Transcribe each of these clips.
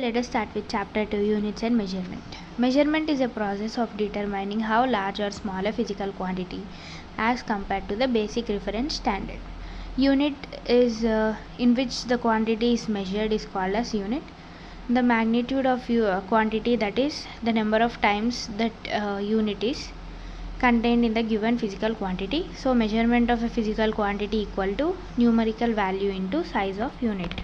Let us start with chapter 2, units and measurement. Measurement is a process of determining how large or small a physical quantity as compared to the basic reference standard. Unit is in which the quantity is measured is called as unit. The magnitude of quantity, that is the number of times that unit is contained in the given physical quantity. So measurement of a physical quantity equal to numerical value into size of unit.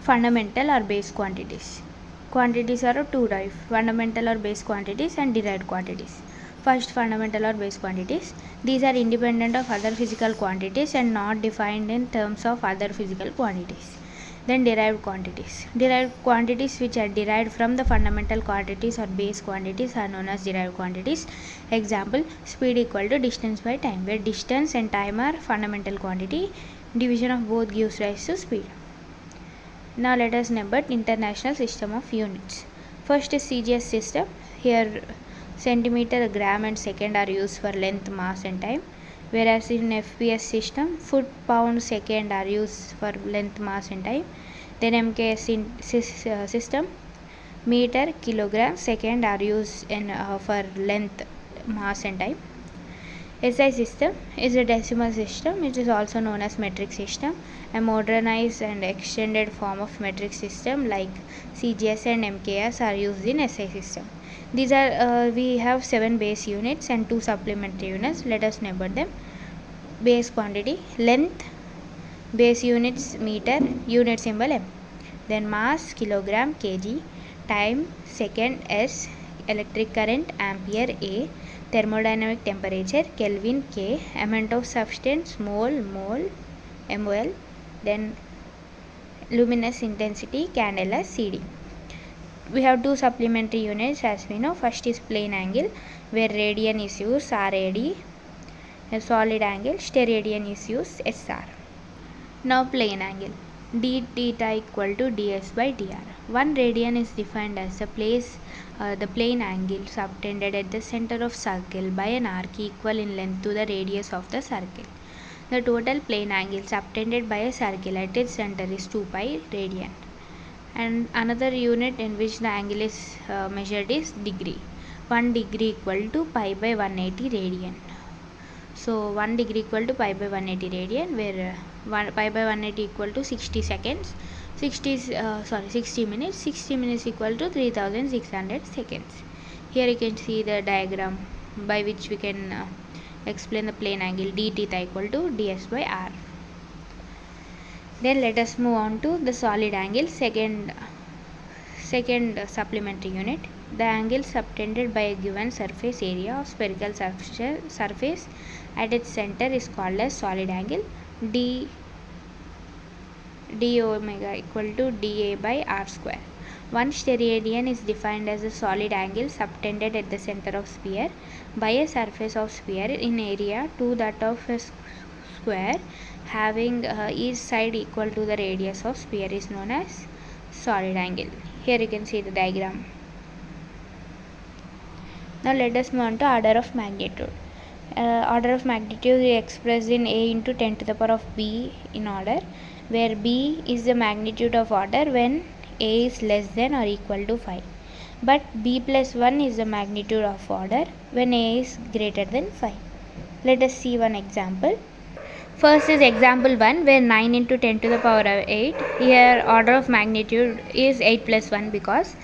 Fundamental or base quantities. Quantities are of two types: fundamental or base quantities and derived quantities. First, fundamental or base quantities. These are independent of other physical quantities and not defined in terms of other physical quantities. Then derived quantities. Derived quantities which are derived from the fundamental quantities or base quantities are known as derived quantities. Example, speed equal to distance by time, where distance and time are fundamental quantity. Division of both gives rise to speed. Now let us know about International System of Units. First is CGS system. Here centimeter, gram and second are used for length, mass and time. Whereas in FPS system, foot, pound, second are used for length, mass and time. Then MKS system, meter, kilogram, second are used for length, mass and time. SI system is a decimal system. It is also known as metric system. A modernized and extended form of metric system like CGS and MKS are used in SI system. These are we have 7 base units and 2 supplementary units. Let us know about them. Base quantity, length, base units meter, unit symbol M. Then mass, kilogram, kg, time, second, S, electric current, ampere, A, thermodynamic temperature, Kelvin, K, amount of substance, mole, mol, then luminous intensity, candela, CD. We have 2 supplementary units as we know. First is plane angle, where radian is used, RAD. A solid angle, steradian is used, SR. Now plane angle, d theta equal to ds by dr. 1 radian is defined as the plane angle subtended at the center of circle by an arc equal in length to the radius of the circle. The total plane angle subtended by a circle at its center is 2 pi radian. And another unit in which the angle is measured is degree. 1 degree equal to pi by 180 radian. So 1 degree equal to pi by 180 radian, where pi by 180 equal to 60 seconds. 60 minutes. 60 minutes equal to 3600 seconds. Here you can see the diagram by which we can explain the plane angle d theta equal to ds by r. Then let us move on to the solid angle, second supplementary unit. The angle subtended by a given surface area of spherical surface at its center is called as solid angle. d omega equal to dA by r square. 1 steradian is defined as a solid angle subtended at the center of sphere by a surface of sphere in area to that of a square having each side equal to the radius of sphere is known as solid angle. Here you can see the diagram. Now let us move on to order of magnitude. Order of magnitude is expressed in A into 10 to the power of B in order, where B is the magnitude of order when A is less than or equal to 5. But B plus 1 is the magnitude of order when A is greater than 5. Let us see one example. First is example 1, where 9 into 10 to the power of 8. Here order of magnitude is 8 plus 1 because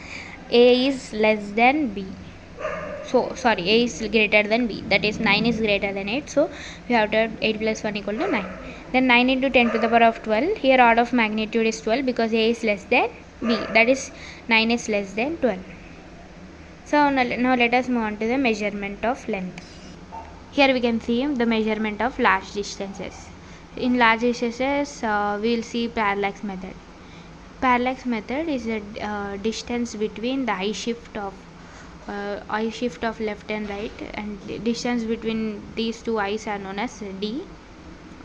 A is less than B. A is greater than B, that is 9 is greater than 8, so we have to 8 plus 1 equal to 9. Then 9 into 10 to the power of 12. Here order of magnitude is 12 because A is less than B, that is 9 is less than 12. So now let us move on to the measurement of length. Here we can see the measurement of large distances. In large distances we will see parallax method. Parallax method is a distance between the eye shift of left and right, and distance between these two eyes are known as D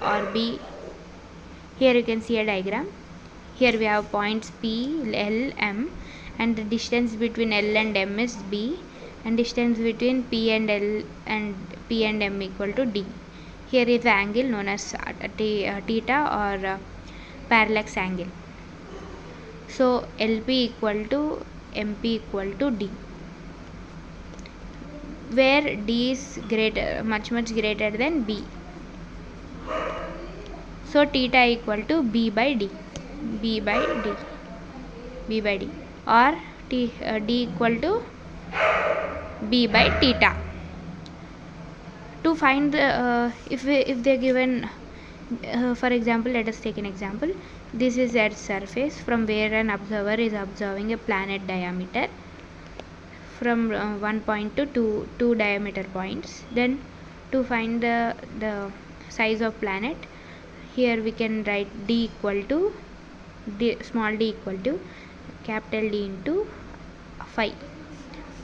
or B. Here you can see a diagram. Here we have points P, L, M, and the distance between L and M is B, and distance between P and L and P and M equal to D. Here is the angle known as theta or parallax angle. So LP equal to MP equal to D, where D is much greater than B. So theta equal to B by D, or D equal to B by theta. To find the if they given, for example, let us take an example. This is Earth's surface from where an observer is observing a planet diameter from 1 point to two diameter points. Then to find the size of planet, here we can write D equal to small d equal to capital D into 5,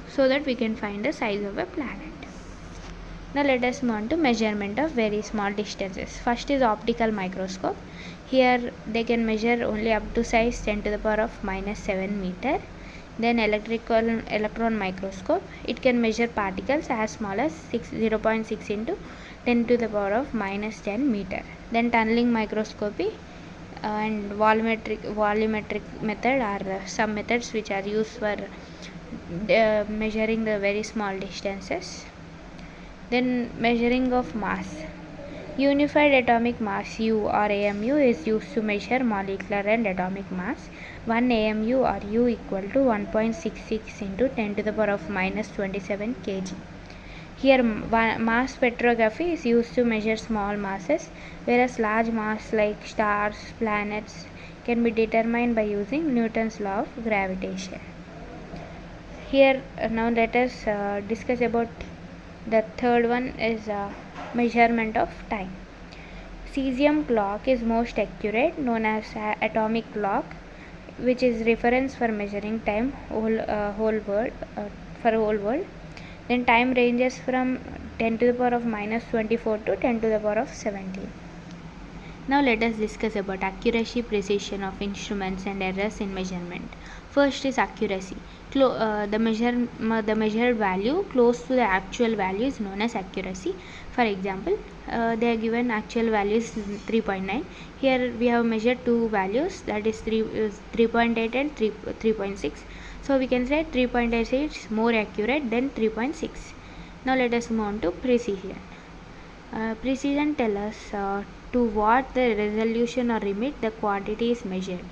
so that we can find the size of a planet. Now let us move on to measurement of very small distances. First is optical microscope. Here they can measure only up to size 10 to the power of minus 7 meter. Then electron microscope. It can measure particles as small as 0.6 into 10 to the power of minus 10 meter. Then tunneling microscopy and volumetric method are some methods which are used for measuring the very small distances. Then measuring of mass. Unified atomic mass U or AMU is used to measure molecular and atomic mass. 1 AMU or U equal to 1.66 into 10 to the power of minus 27 kg. Here mass spectrography is used to measure small masses, whereas large mass like stars, planets can be determined by using Newton's law of gravitation. Here now let us discuss about the third one is measurement of time. Cesium clock is most accurate, known as atomic clock, which is reference for measuring time whole world. Then time ranges from 10 to the power of minus 24 to 10 to the power of 17. Now let us discuss about accuracy, precision of instruments and errors in measurement. First is accuracy. The measured value close to the actual value is known as accuracy. For example, they are given actual value is 3.9. Here we have measured two values, that is 3.8 and 3.6. So we can say 3.8 is more accurate than 3.6. Now let us move on to precision. Precision tells us to what the resolution or limit the quantity is measured.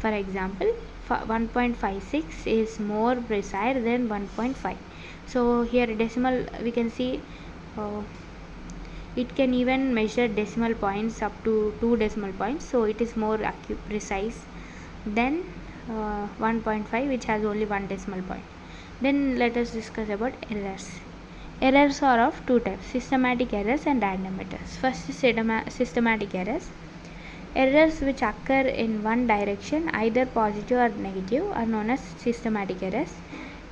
For example, 1.56 is more precise than 1.5. So here decimal we can see it can even measure decimal points up to 2 decimal points. So it is more precise than 1.5, which has only 1 decimal point. Then let us discuss about errors. Errors are of two types: systematic errors and random errors. First is systematic errors. Errors which occur in one direction, either positive or negative, are known as systematic errors.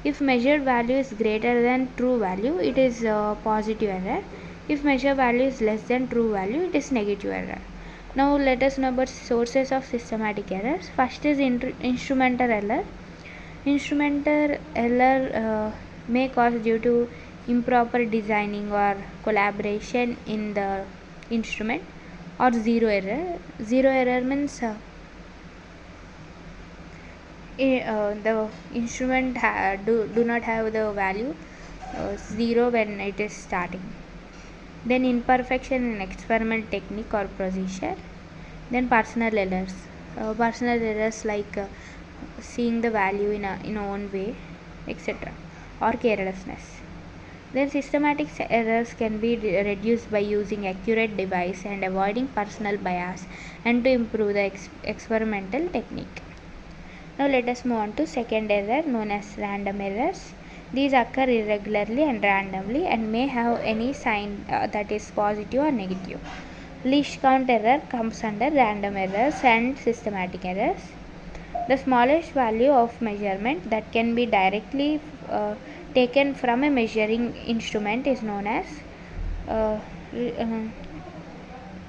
If measured value is greater than true value, it is positive error. If measured value is less than true value, it is negative error. Now let us know about sources of systematic errors. First is instrumental error. Instrumental error may cause due to improper designing or collaboration in the instrument, or zero error. Zero error means the instrument do not have the value 0 when it is starting. Then imperfection in experiment technique or procedure. Then personal errors. Personal errors like seeing the value in a own way, etc., or carelessness. Then systematic errors can be reduced by using accurate device and avoiding personal bias, and to improve the experimental technique. Now let us move on to second error, known as random errors. These occur irregularly and randomly and may have any sign that is positive or negative. Least count error comes under random errors and systematic errors. The smallest value of measurement that can be directly taken from a measuring instrument is known as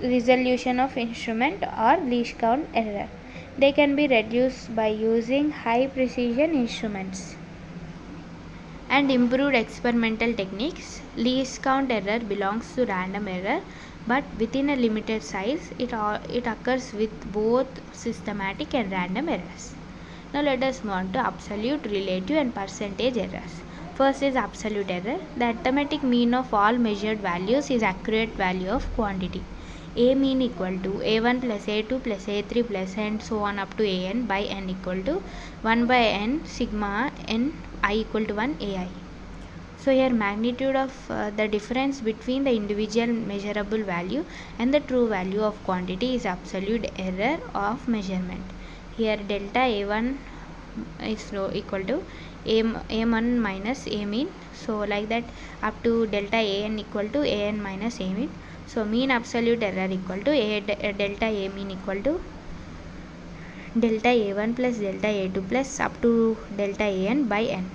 resolution of instrument, or least count error. They can be reduced by using high precision instruments and improved experimental techniques. Least count error belongs to random error, but within a limited size. It occurs with both systematic and random errors. Now let us move on to absolute, relative and percentage errors. First is absolute error. The arithmetic mean of all measured values is accurate value of quantity. A mean equal to A1 plus A2 plus A3 plus and so on up to An by n equal to 1 by n sigma n I equal to 1 Ai. So here magnitude of the difference between the individual measurable value and the true value of quantity is absolute error of measurement. Here delta A1 is equal to A1 minus A mean. So like that up to delta An equal to An minus A mean. So mean absolute error equal to delta A mean equal to delta A1 plus delta A2 plus up to delta An by n.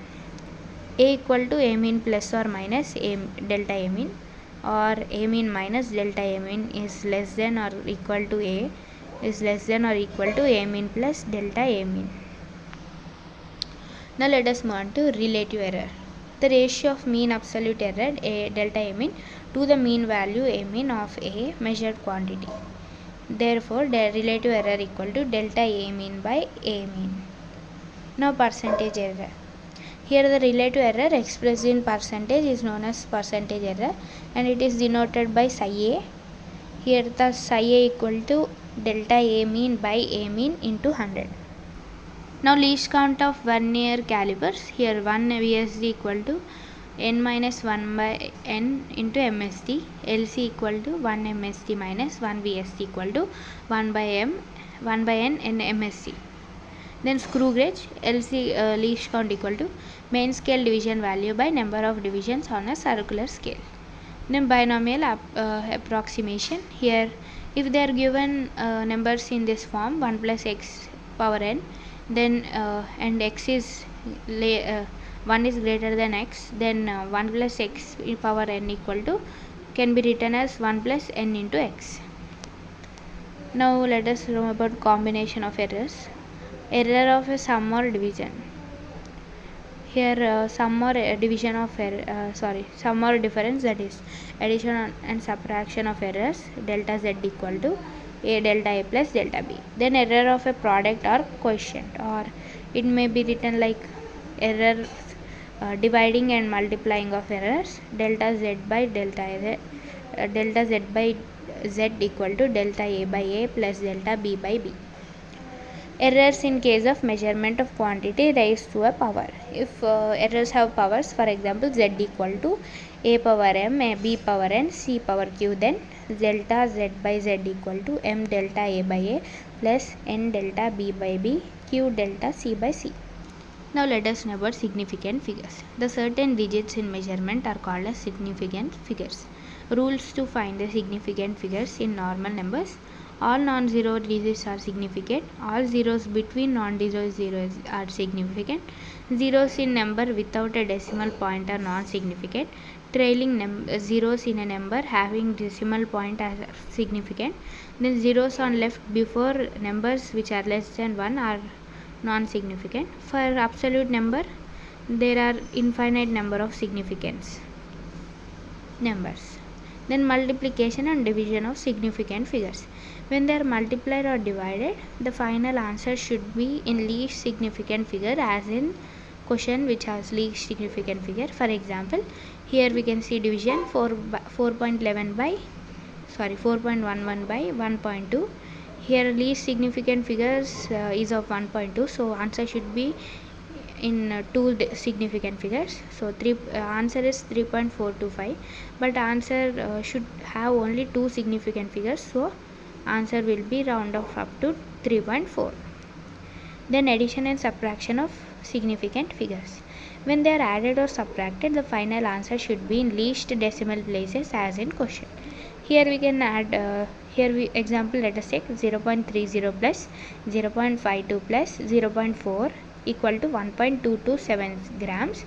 A equal to A mean plus or minus delta A mean, or A mean minus delta A mean is less than or equal to A is less than or equal to A mean plus delta A mean. Now let us move on to relative error. The ratio of mean absolute error delta A mean to the mean value A mean of a measured quantity. Therefore, the relative error equal to delta A mean by A mean. Now percentage error. Here the relative error expressed in percentage is known as percentage error and it is denoted by psi A. Here the psi A equal to delta A mean by A mean into 100. Now least count of vernier calipers. Here 1 VSD equal to n minus 1 by n into MSD. LC equal to 1 MSD minus 1 VSD equal to 1 by n and MSD. Then screw gauge LC least count equal to main scale division value by number of divisions on a circular scale. Then binomial approximation. Here if they are given numbers in this form 1 plus x power n, then and x is 1 is greater than x, then 1 plus x power n equal to can be written as 1 plus n into x. Now let us know about combination of errors. Error of a sum or division. Here sum or division of sum or difference, that is addition and subtraction of errors delta z equal to a delta a plus delta b. Then error of a product or quotient, or it may be written like error dividing and multiplying of errors delta z by delta z by z equal to delta a by a plus delta b by b. Errors in case of measurement of quantity raised to a power. If errors have powers, for example z equal to a power m, b power n, c power q, then delta z by z equal to m delta a by a plus n delta b by b, q delta c by c. Now let us know about significant figures. The certain digits in measurement are called as significant figures. Rules to find the significant figures in normal numbers. All non-zero digits are significant. All zeros between non-zero zeros are significant. Zeros in number without a decimal point are non-significant. Trailing zeros in a number having decimal point are significant. Then zeros on left before numbers which are less than 1 are non-significant. For absolute number, there are infinite number of significance numbers. Then multiplication and division of significant figures. When they are multiplied or divided, the final answer should be in least significant figure, as in question which has least significant figure. For example, here we can see division 4.11 by 4.11 by 1.2. Here least significant figures is of 1.2, so answer should be in two significant figures. So answer is 3.425, but answer should have only two significant figures, so answer will be round off up to 3.4. Then addition and subtraction of significant figures. When they are added or subtracted, the final answer should be in least decimal places, as in question. Here we can add example, let us take 0.30 plus 0.52 plus 0.4 equal to 1.227 grams.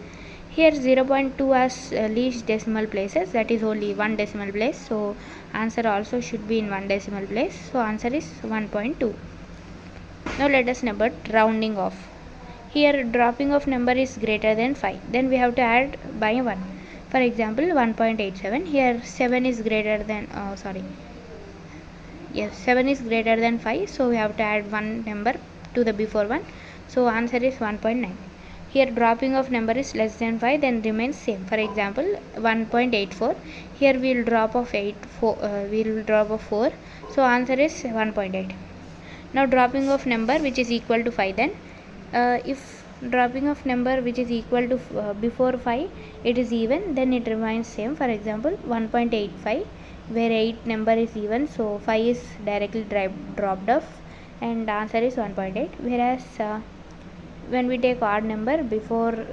Here 0.2 as least decimal places, that is only one decimal place, so answer also should be in one decimal place, so answer is 1.2. Now let us know about rounding off. Here dropping of number is greater than 5, then we have to add by 1. For example 1.87. Here 7 is greater than 7 is greater than 5, so we have to add one number to the before one. So answer is 1.9. Here dropping of number is less than 5, then remains same. For example, 1.84. Here we will drop of 4. So answer is 1.8. Now dropping of number which is equal to 5, then if dropping of number which is equal to before 5 it is even, then it remains same. For example, 1.85, where 8 number is even, so 5 is directly dropped off, and answer is 1.8. Whereas when we take odd number before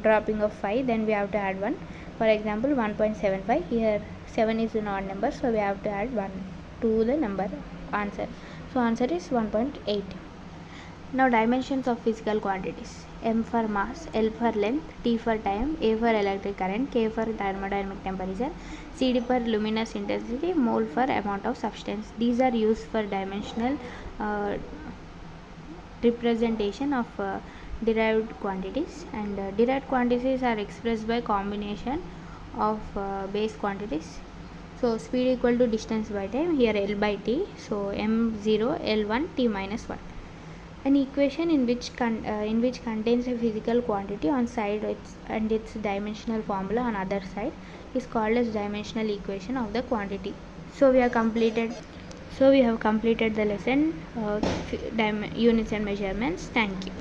dropping of 5, then we have to add 1. For example, 1.75. Here 7 is an odd number, so we have to add 1 to the number answer. So answer is 1.8. Now dimensions of physical quantities: M for mass, L for length, T for time, A for electric current, K for thermodynamic temperature, CD for luminous intensity, mole for amount of substance. These are used for dimensional representation of derived quantities, and derived quantities are expressed by combination of base quantities. So speed equal to distance by time, here L by T, so m0 L1 T minus 1. An equation in which contains a physical quantity on side and its dimensional formula on other side is called as dimensional equation of the quantity. So we have completed the lesson, units and measurements. Thank you.